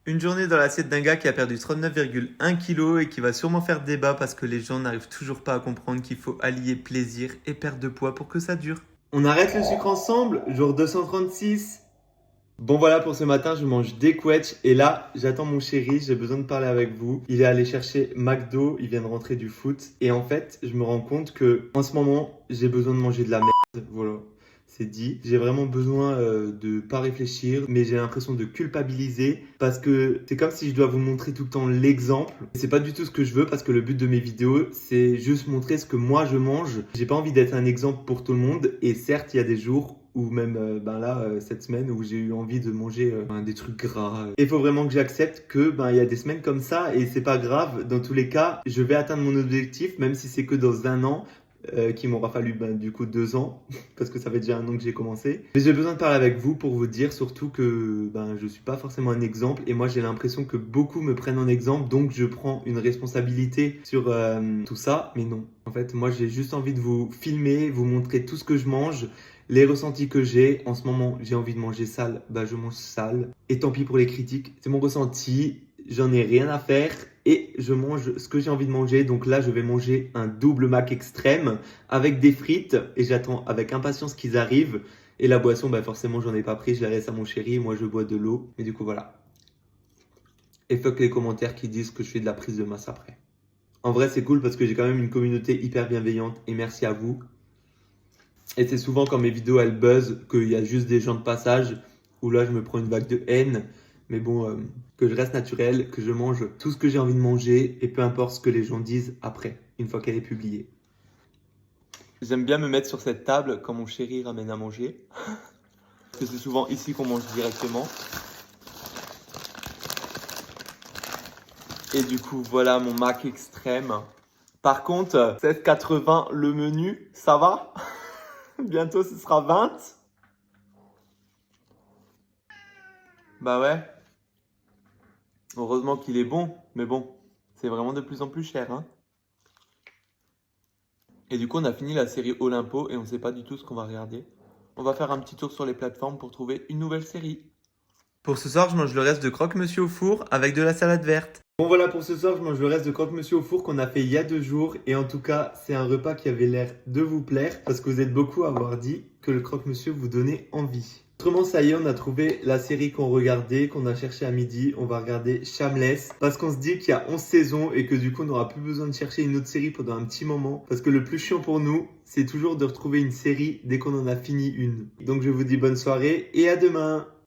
Une journée dans l'assiette d'un gars qui a perdu 39,1 kilos et qui va sûrement faire débat parce que les gens n'arrivent toujours pas à comprendre qu'il faut allier plaisir et perte de poids pour que ça dure. On arrête le sucre ensemble, jour 236. Bon voilà pour ce matin, je mange des quetchs et là j'attends mon chéri, j'ai besoin de parler avec vous. Il est allé chercher McDo, il vient de rentrer du foot et en fait je me rends compte que en ce moment j'ai besoin de manger de la merde, voilà. C'est dit, j'ai vraiment besoin de pas réfléchir, mais j'ai l'impression de culpabiliser parce que c'est comme si je dois vous montrer tout le temps l'exemple. Et c'est pas du tout ce que je veux parce que le but de mes vidéos, c'est juste montrer ce que moi je mange. J'ai pas envie d'être un exemple pour tout le monde et certes, il y a des jours ou même cette semaine où j'ai eu envie de manger des trucs gras. Il faut vraiment que j'accepte que il y a des semaines comme ça et c'est pas grave. Dans tous les cas, je vais atteindre mon objectif, même si c'est que dans un an. Qui m'aura fallu du coup 2 ans parce que ça fait déjà un an que j'ai commencé. Mais j'ai besoin de parler avec vous pour vous dire surtout que je suis pas forcément un exemple et moi j'ai l'impression que beaucoup me prennent en exemple, donc je prends une responsabilité sur tout ça. Mais non, en fait moi j'ai juste envie de vous filmer, vous montrer tout ce que je mange, les ressentis que j'ai. En ce moment j'ai envie de manger sale, je mange sale et tant pis pour les critiques, c'est mon ressenti. J'en ai rien à faire et je mange ce que j'ai envie de manger. Donc là, je vais manger un double Mac extrême avec des frites et j'attends avec impatience qu'ils arrivent. Et la boisson, forcément, j'en ai pas pris. Je la laisse à mon chéri. Moi, je bois de l'eau. Mais du coup, voilà. Et fuck les commentaires qui disent que je fais de la prise de masse après. En vrai, c'est cool parce que j'ai quand même une communauté hyper bienveillante et merci à vous. Et c'est souvent quand mes vidéos elles buzzent qu'il y a juste des gens de passage où là je me prends une vague de haine. Mais bon, que je reste naturel, que je mange tout ce que j'ai envie de manger et peu importe ce que les gens disent après, une fois qu'elle est publiée. J'aime bien me mettre sur cette table quand mon chéri ramène à manger. Parce que c'est souvent ici qu'on mange directement. Et du coup, voilà mon Mac extrême. Par contre, 16,80 le menu, ça va? Bientôt ce sera 20. Bah ouais. Heureusement qu'il est bon, mais bon, c'est vraiment de plus en plus cher, hein. Et du coup, on a fini la série Olympo et on sait pas du tout ce qu'on va regarder. On va faire un petit tour sur les plateformes pour trouver une nouvelle série. Pour ce soir, je mange le reste de croque-monsieur au four avec de la salade verte. Bon voilà, pour ce soir, je mange le reste de croque-monsieur au four qu'on a fait il y a 2 jours. Et en tout cas, c'est un repas qui avait l'air de vous plaire parce que vous êtes beaucoup à avoir dit que le croque-monsieur vous donnait envie. Autrement, ça y est, on a trouvé la série qu'on regardait, qu'on a cherché à midi. On va regarder Shameless parce qu'on se dit qu'il y a 11 saisons et que du coup, on n'aura plus besoin de chercher une autre série pendant un petit moment. Parce que le plus chiant pour nous, c'est toujours de retrouver une série dès qu'on en a fini une. Donc, je vous dis bonne soirée et à demain!